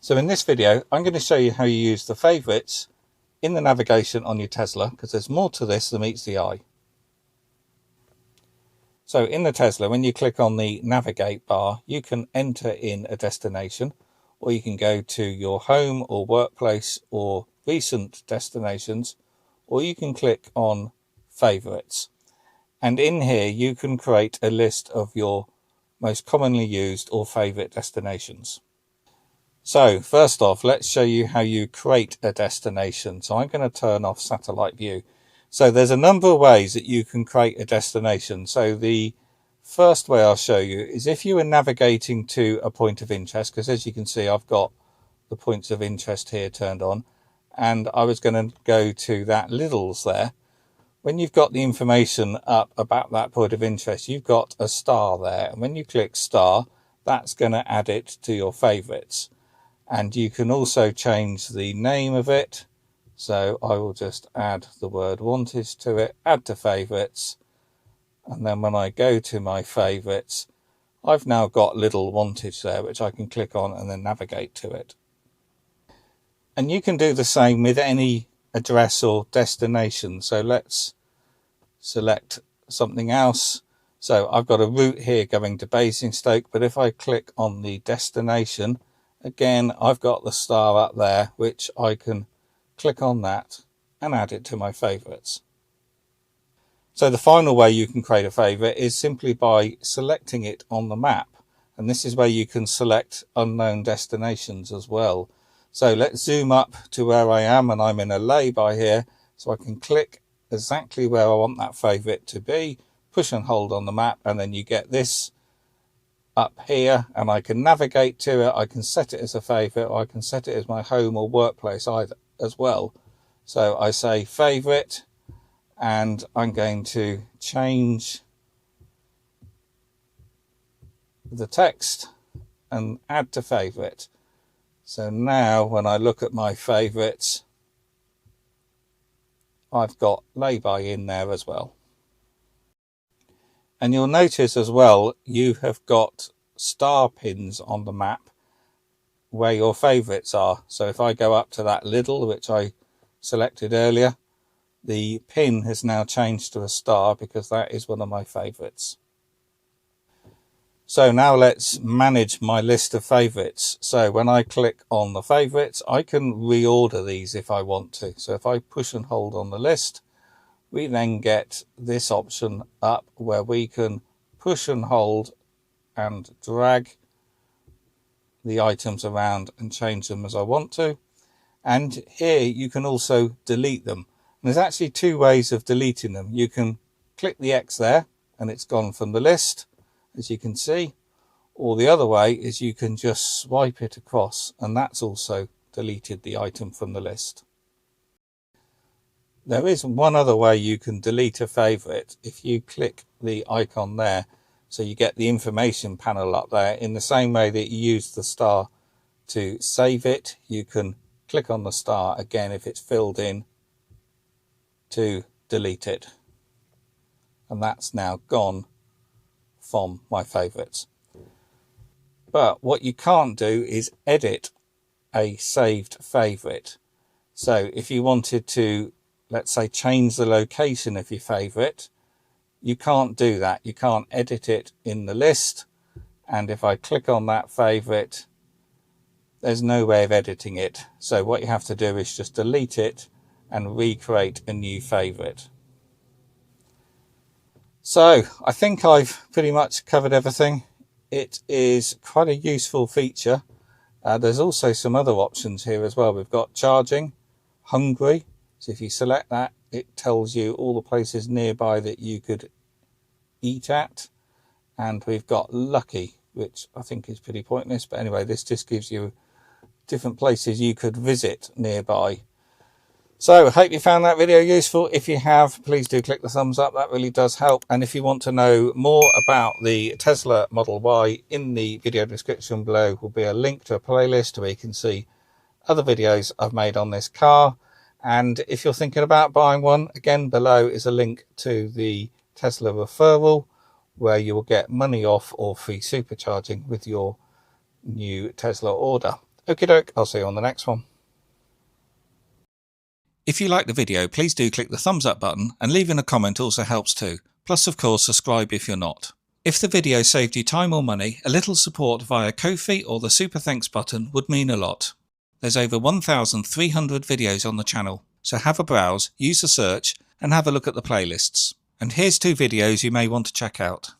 So in this video, I'm going to show you how you use the favourites in the navigation on your Tesla, because there's more to this than meets the eye. So in the Tesla, when you click on the navigate bar, you can enter in a destination, or you can go to your home or workplace or recent destinations, or you can click on favourites. And in here, you can create a list of your most commonly used or favourite destinations. So first off, let's show you how you create a destination. So I'm going to turn off satellite view. So there's a number of ways that you can create a destination. So the first way I'll show you is if you are navigating to a point of interest, because as you can see, I've got the points of interest here turned on, and I was going to go to that littles there. When you've got the information up about that point of interest, you've got a star there. And when you click star, that's going to add it to your favorites. And you can also change the name of it. So I will just add the word wanted to it, add to favorites. And then when I go to my favorites, I've now got little wanted there, which I can click on and then navigate to it. And you can do the same with any address or destination. So let's select something else. So I've got a route here going to Basingstoke, but if I click on the destination, again, I've got the star up there, which I can click on that and add it to my favorites. So the final way you can create a favorite is simply by selecting it on the map. And this is where you can select unknown destinations as well. So let's zoom up to where I am, and I'm in a lay-by here. So I can click exactly where I want that favorite to be, push and hold on the map, and then you get this up here, and I can navigate to it. I can set it as a favorite, or I can set it as my home or workplace either as well. So I say favorite, and I'm going to change the text and add to favorite. So now when I look at my favorites, I've got lay-by in there as well. And you'll notice as well, you have got star pins on the map where your favorites are. So if I go up to that little, which I selected earlier, the pin has now changed to a star because that is one of my favorites. So now let's manage my list of favorites. So when I click on the favorites, I can reorder these if I want to. So if I push and hold on the list, we then get this option up where we can push and hold and drag the items around and change them as I want to. And here you can also delete them. And there's actually two ways of deleting them. You can click the X there and it's gone from the list, as you can see. Or the other way is you can just swipe it across, and that's also deleted the item from the list. There is one other way you can delete a favorite. If you click the icon there, so you get the information panel up there, in the same way that you use the star to save it, you can click on the star again if it's filled in to delete it. And that's now gone from my favorites. But what you can't do is edit a saved favorite. So if you wanted to, let's say, change the location of your favorite, you can't do that. You can't edit it in the list. And if I click on that favorite, there's no way of editing it. So what you have to do is just delete it and recreate a new favorite. So I think I've pretty much covered everything. It is quite a useful feature. There's also some other options here as well. We've got charging, hungry. So if you select that, it tells you all the places nearby that you could eat at. And we've got lucky, which I think is pretty pointless. But anyway, this just gives you different places you could visit nearby. So I hope you found that video useful. If you have, please do click the thumbs up. That really does help. And if you want to know more about the Tesla Model Y, in the video description below will be a link to a playlist where you can see other videos I've made on this car. And if you're thinking about buying one, again, below is a link to the Tesla referral where you will get money off or free supercharging with your new Tesla order. Okie doke, I'll see you on the next one. If you like the video, please do click the thumbs up button, and leaving a comment also helps too. Plus, of course, subscribe if you're not. If the video saved you time or money, a little support via Ko-fi or the Super Thanks button would mean a lot. There's over 1,300 videos on the channel, so have a browse, use the search, and have a look at the playlists. And here's 2 videos you may want to check out.